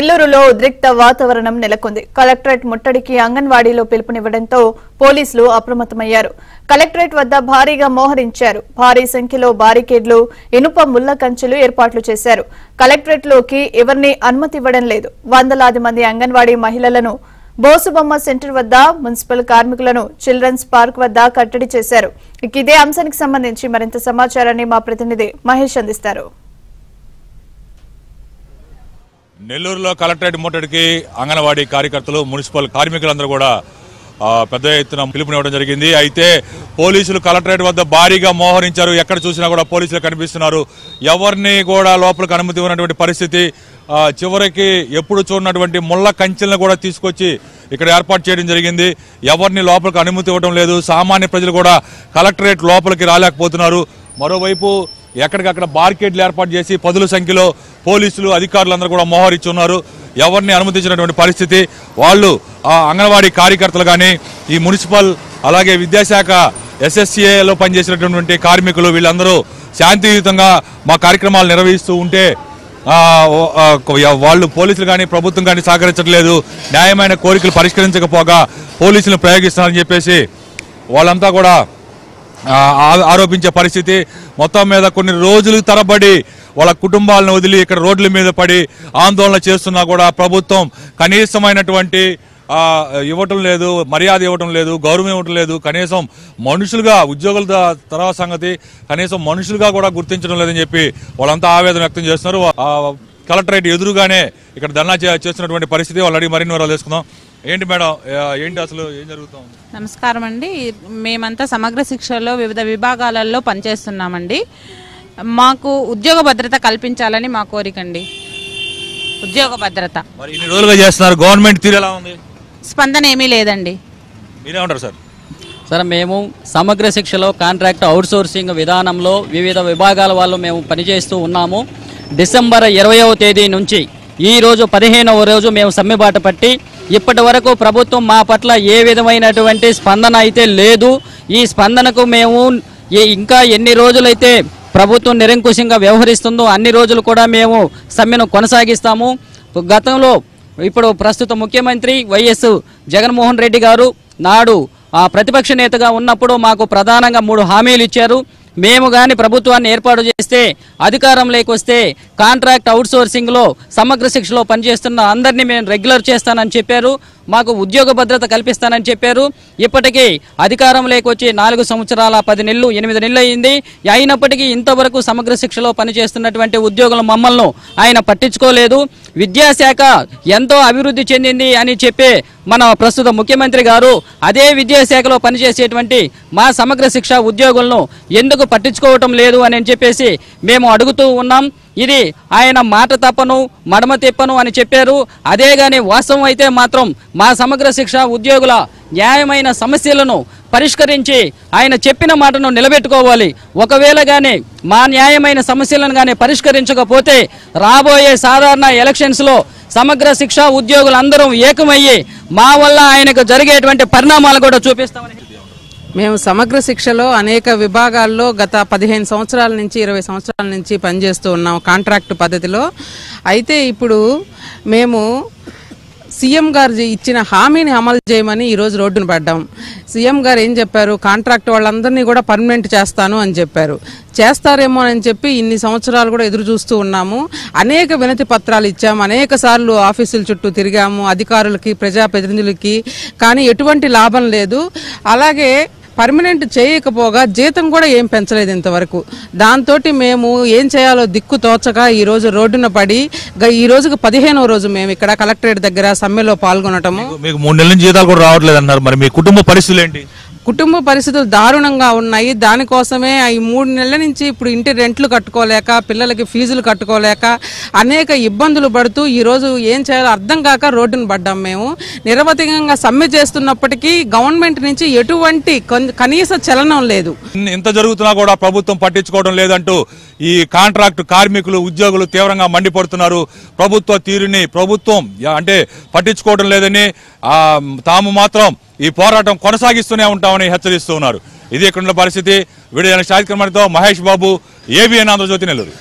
నెల్లూరులో ఉద్రిక్త వాతావరణం నెలకొంది. కలెక్టరేట్ ముట్టడికి అంగన్వాడీలో పిలుపునివ్వడంతో పోలీసులు అప్రమత్తమయ్యారు. కలెక్టరేట్ వద్ద భారీగా మోహరించారు. భారీ సంఖ్యలో బారికేడ్లు, ఇనుప ముళ్ల కంచెలు ఏర్పాట్లు చేశారు. కలెక్టరేట్లోకి ఎవరిని అనుమతి ఇవ్వడం లేదు. వందలాది మంది అంగన్వాడీ మహిళలను బోసుబొమ్మ సెంటర్ వద్ద, మున్సిపల్ కార్మికులను చిల్డ్రన్స్ పార్క్ వద్ద కట్టడి చేశారు. ఇదే అంశానికి సంబంధించి మరింత సమాచారాన్ని మా ప్రతినిధి మహేష్ అందిస్తారు. నెల్లూరులో కలెక్టరేట్ ముట్టడికి అంగన్వాడీ కార్యకర్తలు, మున్సిపల్ కార్మికులందరూ కూడా పెద్ద ఎత్తున పిలుపునివ్వడం జరిగింది. అయితే పోలీసులు కలెక్టరేట్ వద్ద భారీగా మోహరించారు. ఎక్కడ చూసినా కూడా పోలీసులు కనిపిస్తున్నారు. ఎవరిని కూడా లోపలికి అనుమతి ఉన్నటువంటి పరిస్థితి. చివరికి ఎప్పుడు చూడనటువంటి ముళ్ళ కంచెలను కూడా తీసుకొచ్చి ఇక్కడ ఏర్పాటు చేయడం జరిగింది. ఎవరిని లోపలికి అనుమతి ఇవ్వడం లేదు. సామాన్య ప్రజలు కూడా కలెక్టరేట్ లోపలికి రాలేకపోతున్నారు. మరోవైపు ఎక్కడికక్కడ బార్కెట్లు ఏర్పాటు చేసి పదుల సంఖ్యలో పోలీసులు, అధికారులందరూ కూడా మోహరించి ఉన్నారు. ఎవరిని అనుమతించినటువంటి పరిస్థితి. వాళ్ళు అంగన్వాడీ కార్యకర్తలు కానీ, ఈ మున్సిపల్ అలాగే విద్యాశాఖ SSCAలో పనిచేసినటువంటి కార్మికులు వీళ్ళందరూ శాంతియుతంగా మా కార్యక్రమాలు నిర్వహిస్తూ ఉంటే వాళ్ళు పోలీసులు కానీ ప్రభుత్వం కానీ సహకరించట్లేదు. న్యాయమైన కోరికలు పరిష్కరించకపోగా పోలీసులను ప్రయోగిస్తున్నారని చెప్పేసి వాళ్ళంతా కూడా ఆరోపించే పరిస్థితి. మొత్తం మీద కొన్ని రోజులు తరబడి వాళ్ళ కుటుంబాలను వదిలి ఇక్కడ రోడ్ల మీద పడి ఆందోళన చేస్తున్నా కూడా ప్రభుత్వం కనీసమైనటువంటి ఇవ్వటం లేదు, మర్యాద ఇవ్వటం లేదు, గౌరవం ఇవ్వటం లేదు. కనీసం మనుషులుగా, ఉద్యోగుల తర్వాత సంగతి, కనీసం మనుషులుగా కూడా గుర్తించడం లేదని చెప్పి వాళ్ళంతా ఆవేదన వ్యక్తం చేస్తున్నారు. కలెక్టరేట్ ఎదురుగానే ఇక్కడ ధర్నా చేస్తున్నటువంటి పరిస్థితి. వాళ్ళు అడిగి మరిన్ని వివరాలు తెలుసుకుందాం. ఏంటి మేడం, ఏంటి అసలు ఏం జరుగుతుంది? నమస్కారం అండి. మేమంతా సమగ్ర శిక్షలో వివిధ విభాగాలలో పనిచేస్తున్నామండి. మాకు ఉద్యోగ భద్రత కల్పించాలని మా కోరిక అండి. ఉద్యోగ భద్రత మరి ఇన్ని రోజులుగా చేస్తున్నారు. గవర్నమెంట్ తీరు ఎలా ఉంది? స్పందన ఏమీ లేదండి. మీరేమంటారు సార్? సార్, మేము సమగ్ర శిక్షలో కాంట్రాక్ట్ అవుట్సోర్సింగ్ విధానంలో వివిధ విభాగాల వాళ్ళు మేము పనిచేస్తూ ఉన్నాము. డిసెంబర్ 20వ తేదీ నుంచి ఈ రోజు 15వ రోజు మేము సమ్మెబాట పట్టి ఇప్పటి వరకు ప్రభుత్వం మా పట్ల ఏ విధమైనటువంటి స్పందన అయితే లేదు. ఈ స్పందనకు మేము ఇంకా ఎన్ని రోజులైతే ప్రభుత్వం నిరంకుశంగా వ్యవహరిస్తుందో అన్ని రోజులు కూడా మేము సమ్మెను కొనసాగిస్తాము. గతంలో ఇప్పుడు ప్రస్తుత ముఖ్యమంత్రి వైఎస్ జగన్మోహన్ రెడ్డి గారు నాడు ప్రతిపక్ష నేతగా ఉన్నప్పుడు మాకు ప్రధానంగా 3 హామీలు ఇచ్చారు. మేము కానీ ప్రభుత్వాన్ని ఏర్పాటు చేస్తే, అధికారంలోకి వస్తే కాంట్రాక్ట్ అవుట్సోర్సింగ్లో సమగ్ర శిక్షలో పనిచేస్తున్న అందరినీ మేము రెగ్యులర్ చేస్తానని చెప్పారు. మాకు ఉద్యోగ భద్రత కల్పిస్తానని చెప్పారు. ఇప్పటికీ అధికారంలోకి వచ్చి 4 సంవత్సరాల 10 నెలలు 8 నెలలు అయింది. అయినప్పటికీ ఇంతవరకు సమగ్ర శిక్షలో పనిచేస్తున్నటువంటి ఉద్యోగుల మమ్మల్ని ఆయన పట్టించుకోలేదు. విద్యాశాఖ ఎంతో అభివృద్ధి చెందింది అని చెప్పే మన ప్రస్తుత ముఖ్యమంత్రి గారు అదే విద్యాశాఖలో పనిచేసేటువంటి మా సమగ్ర శిక్ష ఉద్యోగులను ఎందుకు పట్టించుకోవటం లేదు అని చెప్పేసి మేము అడుగుతూ ఉన్నాం. ఇది ఆయన మాట తప్పను, మడమ తిప్పను అని చెప్పారు. అదే గాని వాస్తవం అయితే మాత్రం మా సమగ్ర శిక్ష ఉద్యోగుల న్యాయమైన సమస్యలను పరిష్కరించి ఆయన చెప్పిన మాటను నిలబెట్టుకోవాలి. ఒకవేళ కానీ మా న్యాయమైన సమస్యలను కానీ పరిష్కరించకపోతే రాబోయే సాధారణ ఎలక్షన్స్లో సమగ్ర శిక్ష ఉద్యోగులందరూ ఏకమయ్యి మా వల్ల ఆయనకు జరిగేటువంటి పరిణామాలు కూడా చూపిస్తామని. మేము సమగ్ర శిక్షలో అనేక విభాగాల్లో గత 15 సంవత్సరాల నుంచి 20 సంవత్సరాల నుంచి పనిచేస్తూ ఉన్నాం కాంట్రాక్ట్ పద్ధతిలో. అయితే ఇప్పుడు మేము సీఎం గారు ఇచ్చిన హామీని అమలు చేయమని ఈరోజు రోడ్డును పడ్డాం. సీఎం గారు ఏం చెప్పారు? కాంట్రాక్ట్ వాళ్ళందరినీ కూడా పర్మనెంట్ చేస్తాను అని చెప్పారు. చేస్తారేమో అని చెప్పి ఇన్ని సంవత్సరాలు కూడా ఎదురు చూస్తూ ఉన్నాము. అనేక వినతి పత్రాలు ఇచ్చాము, అనేక సార్లు ఆఫీసుల చుట్టూ తిరిగాము, అధికారులకి, ప్రజాప్రతినిధులకి, కానీ ఎటువంటి లాభం లేదు. అలాగే పర్మనెంట్ చేయకపోగా జీతం కూడా ఏం పెంచలేదు ఇంతవరకు. దాంతో మేము ఏం చేయాలో దిక్కు తోచక ఈరోజు రోడ్డున పడి ఈ రోజుకు 15వ రోజు మేము ఇక్కడ కలెక్టరేట్ దగ్గర సమ్మెలో పాల్గొనటము. మీకు 3 నెలల నుంచి జీతాలు కూడా రావట్లేదు అన్నారు. మరి మీ కుటుంబ పరిస్థితులు ఏంటి? కుటుంబ పరిస్థితులు దారుణంగా ఉన్నాయి. దానికోసమే ఈ 3 నెలల నుంచి ఇప్పుడు ఇంటి రెంట్లు కట్టుకోలేక, పిల్లలకి ఫీజులు కట్టుకోలేక అనేక ఇబ్బందులు పడుతూ ఈరోజు ఏం చేయాలో అర్థం కాక రోడ్డును పడ్డాం. మేము నిరవధికంగా సమ్మె చేస్తున్నప్పటికీ గవర్నమెంట్ నుంచి ఎటువంటి కనీస చలనం లేదు. ఇంత జరుగుతున్నా కూడా ప్రభుత్వం పట్టించుకోవడం లేదంటూ ఈ కాంట్రాక్ట్ కార్మికులు, ఉద్యోగులు తీవ్రంగా మండిపడుతున్నారు. ప్రభుత్వ తీరుని ప్రభుత్వం అంటే పట్టించుకోవడం లేదని, తాము మాత్రం ఈ పోరాటం కొనసాగిస్తూనే ఉంటామని హెచ్చరిస్తూ ఉన్నారు. ఇది ఇక్కడ పరిస్థితి. వీడియో కార్యక్రమంతో మహేష్ బాబు, ABN ఆంధ్రజ్యోతి, నెల్లూరు.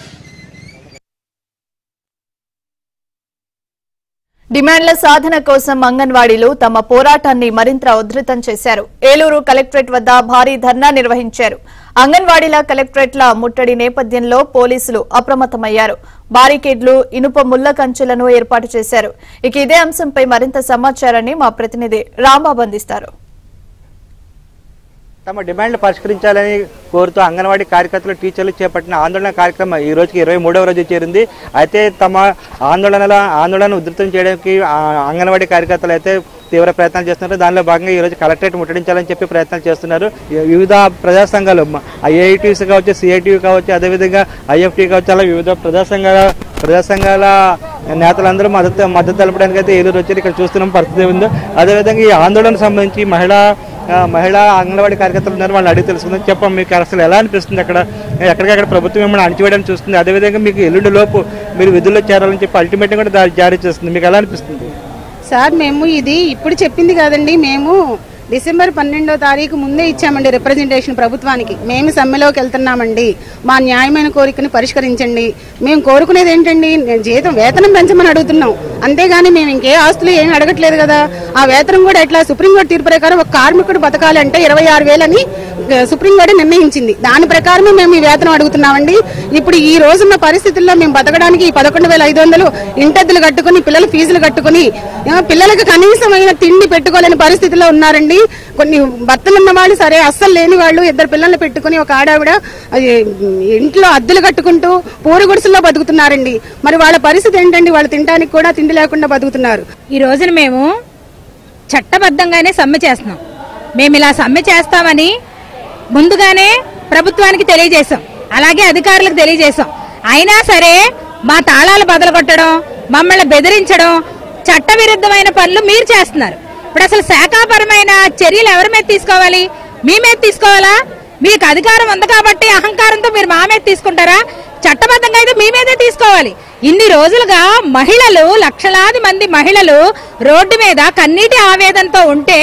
డిమాండ్ల సాధన కోసం అంగన్వాడీలు తమ పోరాటాన్ని మరింత ఉధృతం చేశారు. ఏలూరు కలెక్టరేట్ వద్ద భారీ ధర్నా నిర్వహించారు. అంగన్వాడీల కలెక్టరేట్ల ముట్టడి నేపథ్యంలో పోలీసులు అప్రమత్తమయ్యారు. బారికేడ్లు, ఇనుప ముళ్ల కంచెలను ఏర్పాటు చేశారు. ఇక ఇదే అంశంపై మరింత సమాచారాన్ని మా ప్రతినిధి రాంబాబు అందిస్తారు. తమ డిమాండ్లు పరిష్కరించాలని కోరుతూ అంగన్వాడీ కార్యకర్తలు, టీచర్లు చేపట్టిన ఆందోళన కార్యక్రమం ఈ రోజుకి 23వ రోజు చేరింది. అయితే తమ ఆందోళన ఉధృతం చేయడానికి అంగన్వాడీ కార్యకర్తలు అయితే తీవ్ర ప్రయత్నాలు చేస్తున్నారు. దానిలో భాగంగా ఈ రోజు కలెక్టరేట్ ముట్టడించాలని చెప్పి ప్రయత్నాలు చేస్తున్నారు. వివిధ ప్రజా సంఘాలు, ఐఐటీస్ కావచ్చు, సిఐటివి కావచ్చు, అదేవిధంగా ఐఎఫ్టీ కావచ్చు, అలా వివిధ ప్రజా సంఘాల నేతలందరూ మద్దతు తెలపడానికి అయితే ఏలూరు వచ్చి ఇక్కడ చూస్తున్న పరిస్థితి ఉంది. అదేవిధంగా ఈ ఆందోళనకు సంబంధించి మహిళా అంగన్వాడీ కార్యకర్తలు ఉన్నారు, వాళ్ళని అడిగి తెలుసుకుందాం. చెప్పండి, మీకు అసలు ఎలా అనిపిస్తుంది? ఎక్కడికక్కడ ప్రభుత్వం మిమ్మల్ని అణచివేయడానికి చూస్తుంది, అదేవిధంగా మీకు ఎల్లుండి లోపు మీరు విధుల్లో చేరాలని చెప్పి అల్టిమేట్గా కూడా జారీ చేస్తుంది. మీకు ఎలా అనిపిస్తుంది? సార్, మేము ఇది ఇప్పుడు చెప్పింది కాదండి, మేము డిసెంబర్ 12వ తారీఖు ముందే ఇచ్చామండి రిప్రజెంటేషన్ ప్రభుత్వానికి. మేము సమ్మెలోకి వెళ్తున్నామండి, మా న్యాయమైన కోరికని పరిష్కరించండి. మేము కోరుకునేది ఏంటండి, వేతనం పెంచమని అడుగుతున్నాం, అంతేగాని మేము ఇంకే ఆస్తులు ఏమి అడగట్లేదు కదా. ఆ వేతనం కూడా ఎట్లా, సుప్రీంకోర్టు తీర్పు ప్రకారం ఒక కార్మికుడు బతకాలంటే 26,000 సుప్రీంకోర్టు నిర్ణయించింది. దాని ప్రకారమే మేము ఈ వేతనం అడుగుతున్నామండి. ఇప్పుడు ఈ రోజున్న పరిస్థితుల్లో మేము బతకడానికి 11,500 ఇంటద్దులు కట్టుకుని, పిల్లల ఫీజులు కట్టుకుని, పిల్లలకు కనీసమైన తిండి పెట్టుకోలేని పరిస్థితిలో ఉన్నారండి. కొన్ని భర్తలు ఉన్న వాళ్ళు సరే, అస్సలు లేని వాళ్ళు 2 పిల్లల్ని పెట్టుకుని ఒక ఆడావిడ ఇంట్లో అద్దెలు కట్టుకుంటూ పూరి గుడిసెల్లో బతుకుతున్నారండి. మరి వాళ్ళ పరిస్థితి ఏంటండి? వాళ్ళు తినడానికి కూడా తిండి లేకుండా బతుకుతున్నారు. ఈ రోజున మేము చట్టబద్ధంగానే సమ్మె చేస్తున్నాం. మేము ఇలా సమ్మె చేస్తామని ముందుగానే ప్రభుత్వానికి తెలియజేశాం, అలాగే అధికారులకు తెలియజేశాం. అయినా సరే మా తాళాలు బదలగొట్టడం, మమ్మల్ని బెదిరించడం, చట్టవిరుద్ధమైన పనులు మీరు చేస్తున్నారు. ఇప్పుడు అసలు శాఖాపరమైన చర్యలు ఎవరి మీద తీసుకోవాలి? మీ మీద తీసుకోవాలా? మీకు అధికారం ఉంది కాబట్టి అహంకారంతో మీరు మా మీద తీసుకుంటారా? చట్టబద్ధంగా అయితే మీ మీదే తీసుకోవాలి. ఇన్ని రోజులుగా మహిళలు, లక్షలాది మంది మహిళలు రోడ్డు మీద కన్నీటి ఆవేదనతో ఉంటే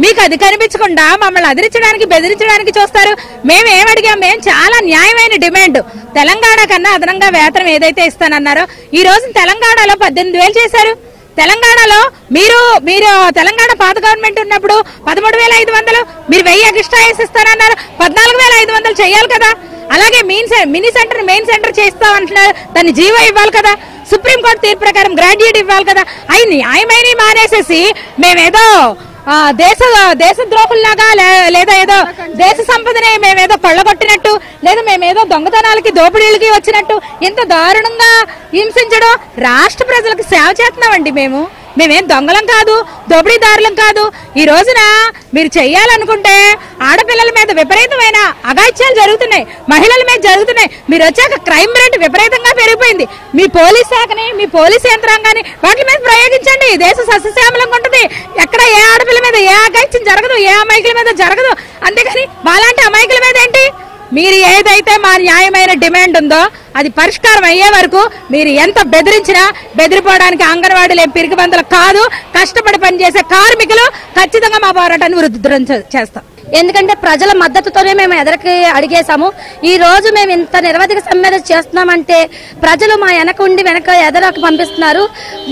మీకు అది కనిపించకుండా మమ్మల్ని అదిరించడానికి, బెదిరించడానికి చూస్తారు. మేమేమడిగాం? మేము చాలా న్యాయమైన డిమాండ్, తెలంగాణ కన్నా అదనంగా వేతనం ఏదైతే ఇస్తానన్నారో ఈ రోజు తెలంగాణలో 18,000 చేశారు. తెలంగాణలో మీరు తెలంగాణ పాత గవర్నమెంట్ ఉన్నప్పుడు 13,500, మీరు 1000 ఎక్స్ట్రా వేసిస్తానన్నారు, 14,500 చేయాలి కదా. అలాగే మినీ సెంటర్, మెయిన్ సెంటర్ చేస్తామంటున్నారు, దాన్ని జీవో ఇవ్వాలి కదా. సుప్రీంకోర్టు తీర్పు ప్రకారం గ్రాడ్యుయేట్ ఇవ్వాలి కదా. అవి న్యాయమైన మానేసేసి మేమేదో దేశద్రోహుల్లాగా, లేదా ఏదో దేశ సంపదని మేమేదో కొల్లగొట్టినట్టు, లేదా మేమేదో దొంగతనాలకి, దోపిడీలకి వచ్చినట్టు ఇంత దారుణంగా హింసించడం. రాష్ట్ర ప్రజలకు సేవ చేస్తున్నామండి. మేమేం దొంగలం కాదు, దోపిడీదారులం కాదు. ఈ రోజున మీరు చెయ్యాలనుకుంటే ఆడపిల్లల మీద విపరీతమైన అఘాయిత్యాలు జరుగుతున్నాయి, మహిళల మీద జరుగుతున్నాయి. మీరు వచ్చాక క్రైమ్ రేట్ విపరీతంగా పెరిగిపోయింది. మీ పోలీస్ శాఖని, మీ పోలీస్ యంత్రాంగాన్ని వాటి మీద ప్రయోగించండి. దేశ సస్యశ్యామలంగా ఉంటుంది. ఎక్కడ ఏ ఆడపిల్ల మీద ఏ అఘాయిత్యం జరగదు, ఏ అమాయకుల మీద జరగదు. అంతేకాని మాలాంటి అమాయకుల మీద ఏంటి? మీరు ఏదైతే మా న్యాయమైన డిమాండ్ ఉందో అది పరిష్కారం అయ్యే వరకు మీరు ఎంత బెదిరించినా బెదిరిపోవడానికి అంగన్వాడీలు ఏం పిరికిబందులు కాదు. కష్టపడి పనిచేసే కార్మికులు ఖచ్చితంగా మా పోరాటాన్ని వృద్ధి చేస్తాం. ఎందుకంటే ప్రజల మద్దతుతోనే మేము ఎదరికి అడిగేశాము. ఈ రోజు మేము ఇంత నిరవధిక సమ్మె చేస్తున్నామంటే ప్రజలు మా ఎదరకు పంపిస్తున్నారు.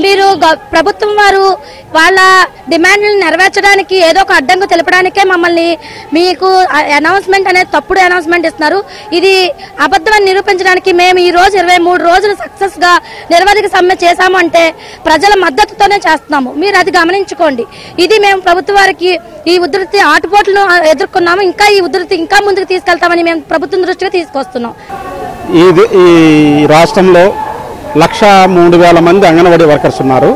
మీరు ప్రభుత్వం వారు వాళ్ళ డిమాండ్లను నెరవేర్చడానికి ఏదో ఒక అడ్డంకు తెలపడానికే మమ్మల్ని మీకు అనౌన్స్మెంట్ అనేది తప్పుడు అనౌన్స్మెంట్ ఇస్తున్నారు. ఇది అబద్ధమని నిరూపించడానికి మేము ఈ రోజు 23 రోజులు సక్సెస్ గా నిరవధిక సమ్మె చేశాము అంటే ప్రజల మద్దతుతోనే చేస్తున్నాము. మీరు అది గమనించుకోండి. ఇది మేము ప్రభుత్వ వారికి ఈ ఉధృతి ఆటుపోట్లను ఎదుర్కొన్నాము. ఇంకా ఈ ఉధృతి ఇంకా ముందుకు తీసుకెళ్తామని మేము ప్రభుత్వం దృష్టికి తీసుకొస్తున్నాం. ఈ రాష్ట్రంలో 103,000 మంది అంగన్వాడీ వర్కర్స్ ఉన్నారు,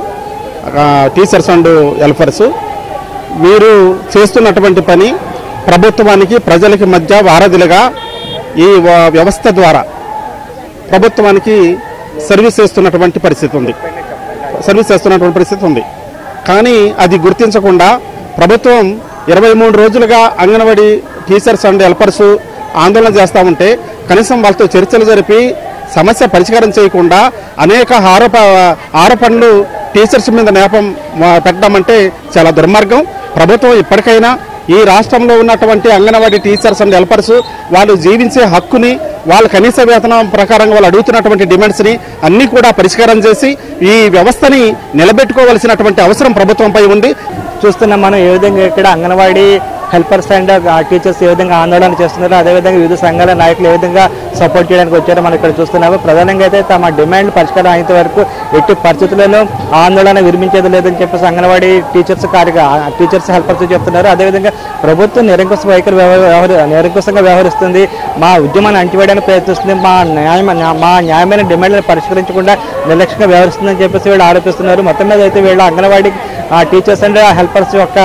టీచర్స్ అండ్ హెల్పర్స్. వీరు చేస్తున్నటువంటి పని ప్రభుత్వానికి, ప్రజలకి మధ్య వారధిలుగా ఈ వ్యవస్థ ద్వారా ప్రభుత్వానికి సర్వీస్ చేస్తున్నటువంటి పరిస్థితి ఉంది. కానీ అది గుర్తించకుండా ప్రభుత్వం 23 రోజులుగా అంగన్వాడీ టీచర్స్ అండ్ హెల్పర్స్ ఆందోళన చేస్తూ ఉంటే కనీసం వాళ్ళతో చర్చలు జరిపి సమస్య పరిష్కారం చేయకుండా అనేక ఆరోపణలు టీచర్స్ మీద నేపం పెట్టడం అంటే చాలా దుర్మార్గం. ప్రభుత్వం ఇప్పటికైనా ఈ రాష్ట్రంలో ఉన్నటువంటి అంగన్వాడీ టీచర్స్ అండ్ హెల్పర్స్ వాళ్ళు జీవించే హక్కుని, వాళ్ళ కనీస వేతనం ప్రకారంగా వాళ్ళు అడుగుతున్నటువంటి డిమాండ్స్ని అన్నీ కూడా పరిష్కారం చేసి ఈ వ్యవస్థని నిలబెట్టుకోవాల్సినటువంటి అవసరం ప్రభుత్వంపై ఉంది. చూస్తున్నాం మనం ఏ విధంగా ఇక్కడ అంగన్వాడీ హెల్పర్స్ అండ్ టీచర్స్ ఏ విధంగా ఆందోళన చేస్తున్నారు, అదేవిధంగా వివిధ సంఘాల నాయకులు ఏ విధంగా సపోర్ట్ చేయడానికి వచ్చారో మనం ఇక్కడ చూస్తున్నాము. ప్రధానంగా అయితే తమ డిమాండ్ పరిష్కారం అయ్యేంత వరకు ఎట్టి పరిస్థితుల్లో ఆందోళన విరమించేది లేదని చెప్పేసి అంగన్వాడీ టీచర్స్ హెల్పర్స్ చెప్తున్నారు. అదేవిధంగా ప్రభుత్వం నిరంకుశంగా వ్యవహరిస్తుంది, మా ఉద్యమాన్ని అంటివేయడానికి ప్రయత్నిస్తుంది, మా న్యాయమైన డిమాండ్లను పరిష్కరించకుండా నిర్లక్ష్యంగా వ్యవహరిస్తుందని చెప్పేసి వీళ్ళు ఆరోపిస్తున్నారు. మొత్తం మీద అయితే వీళ్ళ అంగన్వాడీ టీచర్స్ అండ్ హెల్పర్స్ యొక్క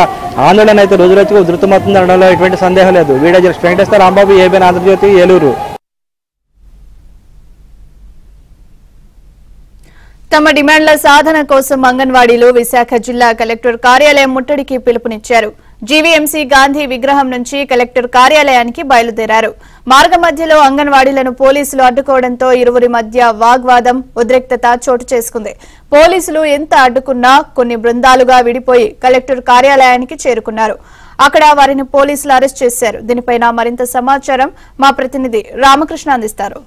ఆందోళన అయితే రోజు రోజుకు ఉధృతమవుతుంది అనడంలో ఎటువంటి సందేహం లేదు. Video journalist Venkateswara Rambabu, ABN Andhra Jyothi, Eluru. తమ డిమాండ్ల సాధన కోసం అంగన్వాడీలో విశాఖ జిల్లా కలెక్టర్ కార్యాలయం ముట్టడికి పిలుపునిచ్చారు. జీవీఎంసీ గాంధీ విగ్రహం నుంచి కలెక్టర్ కార్యాలయానికి బయలుదేరారు. మార్గ మధ్యలో అంగన్వాడీలను పోలీసులు అడ్డుకోవడంతో ఇరువురి మధ్య వాగ్వాదం, ఉద్రిక్తత చోటు చేసుకుంది. పోలీసులు ఎంత అడ్డుకున్నా కొన్ని బృందాలుగా విడిపోయి కలెక్టర్ కార్యాలయానికి చేరుకున్నారు. అక్కడ వారిని పోలీసులు అరెస్ట్ చేశారు. దీనిపైన మరింత సమాచారం మా ప్రతినిధి రామకృష్ణ అందిస్తారు.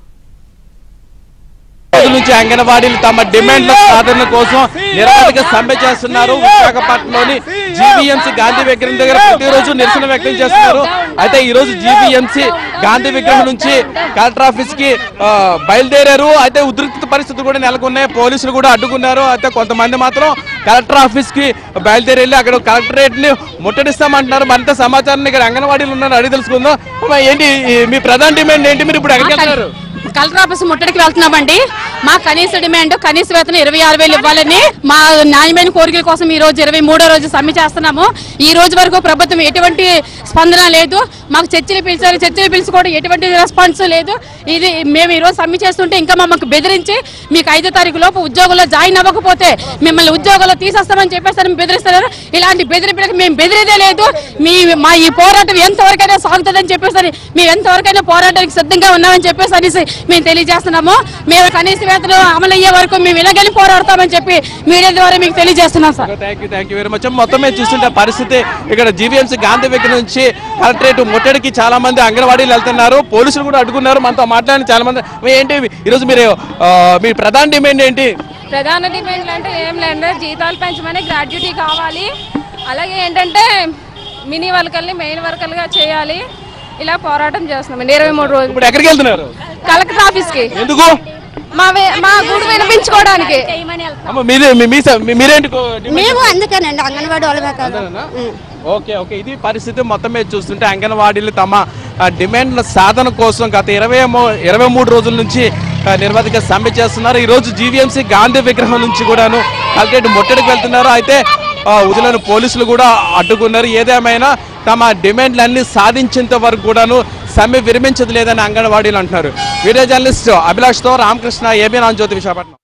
నుంచి అంగన్వాడీలు తమ డిమాండ్ల సాధన కోసం నిరవధిక సమ్మె చేస్తున్నారు. విశాఖపట్నంలోని జీవీఎంసీ గాంధీ విగ్రహం దగ్గర ప్రతిరోజు నిరసన వ్యక్తం చేస్తున్నారు. అయితే ఈ రోజు జీవీఎంసీ గాంధీ విగ్రహం నుంచి కలెక్టర్ ఆఫీస్ కి బయలుదేరారు. అయితే ఉద్రిక్త పరిస్థితులు కూడా నెలకొన్నాయి. పోలీసులు కూడా అడ్డుకున్నారు. అయితే కొంతమంది మాత్రం కలెక్టర్ ఆఫీస్ కి బయలుదేరి వెళ్ళి అక్కడ కలెక్టరేట్ ని ముట్టడిస్తామంటున్నారు. మరింత సమాచారం ఇక్కడ అంగన్వాడీలు ఉన్నారు, అడిగి తెలుసుకుందాం. ఏంటి మీ ప్రధాన డిమాండ్ ఏంటి? మీరు ఇప్పుడు ఎక్కడికి వెళ్తున్నారు? కలెక్టర్ ఆఫీస్ ముట్టడికి వెళ్తున్నామండి. మా కనీస డిమాండ్ కనీస వేతనం 26,000 ఇవ్వాలని మా న్యాయమైన కోరికల కోసం ఈ రోజు 23వ రోజు సమ్మె చేస్తున్నాము. ఈ రోజు వరకు ప్రభుత్వం ఎటువంటి స్పందన లేదు. మాకు చర్చలు పిలిచారు, చర్చలు పిలిచి కూడా ఎటువంటి రెస్పాన్స్ లేదు. ఇది మేము ఈ రోజు సమ్మె చేస్తుంటే ఇంకా మమ్మల్ని బెదిరించి మీకు 5వ తారీఖు లోపు ఉద్యోగంలో జాయిన్ అవ్వకపోతే మిమ్మల్ని ఉద్యోగంలో తీసేస్తామని చెప్పేసి బెదిరిస్తున్నారు. ఇలాంటి బెదిరింపులకు మేము బెదిరేదే లేదు. మా ఈ పోరాటం ఎంతవరకైనా సాగుతుందని చెప్పేసి మేము ఎంతవరకైనా పోరాటానికి సిద్ధంగా ఉన్నామని చెప్పేసి అనేసి మేము తెలియజేస్తున్నాము. మేము కనీస వేతనం అమలు అయ్యే వరకు మేము ఇలాగని పోరాడతామని చెప్పి మీడియా ద్వారా మీకు తెలియజేస్తున్నాం sir. Thank you very much. మొత్తం మేము చూస్తుంటే పరిస్థితి ఇక్కడ జీవీఎంసీ గాంధీ విగ్రహం నుంచి కలెక్టరేట్ ముట్టడికి చాలా మంది అంగన్వాడీలు వెళ్తున్నారు. పోలీసులు కూడా అడ్డుకున్నారు. మనతో మాట్లాడిన చాలా మంది. ఏంటి ఈరోజు మీరు మీ ప్రధాన డిమాండ్ ఏంటి? ప్రధాన డిమాండ్లు అంటే ఏం లేదు, జీతాలు పెంచమని, గ్రాడ్యుటీ కావాలి, అలాగే ఏంటంటే మినీ వర్కర్ని మెయిన్ వర్కర్లుగా చేయాలి. ఇలా పోరాటం చేస్తున్నాం 23 రోజులు. ఇప్పుడు ఎక్కడికి వెళ్తున్నారు? కలెక్టర్ ఆఫీస్ కి. ఎందుకు? మా గూడు వినిపించుకోవడానికి. మేము అందుకేనండి అంగన్వాడీ ఓకే ఓకే. ఇది పరిస్థితి. మొత్తం మీద చూస్తుంటే అంగన్వాడీలు తమ డిమాండ్ల సాధన కోసం గత 23 రోజుల నుంచి నిరవధిక సమ్మె చేస్తున్నారు. ఈ రోజు జీవీఎంసీ గాంధీ విగ్రహం నుంచి కూడాను కలెక్టరేట్ ముట్టడికి వెళ్తున్నారు. అయితే ఉదయం పోలీసులు కూడా అడ్డుకున్నారు. ఏదేమైనా తమ డిమాండ్లన్నీ సాధించేంత వరకు కూడాను సమ్మె విరమించదు లేదని అంగన్వాడీలు అంటున్నారు. వీడియో జర్నలిస్ట్ అభిలాష్తో రామకృష్ణ, ఏబిఎన్ ఆంధ్రజ్యోతి, విశాఖపట్నం.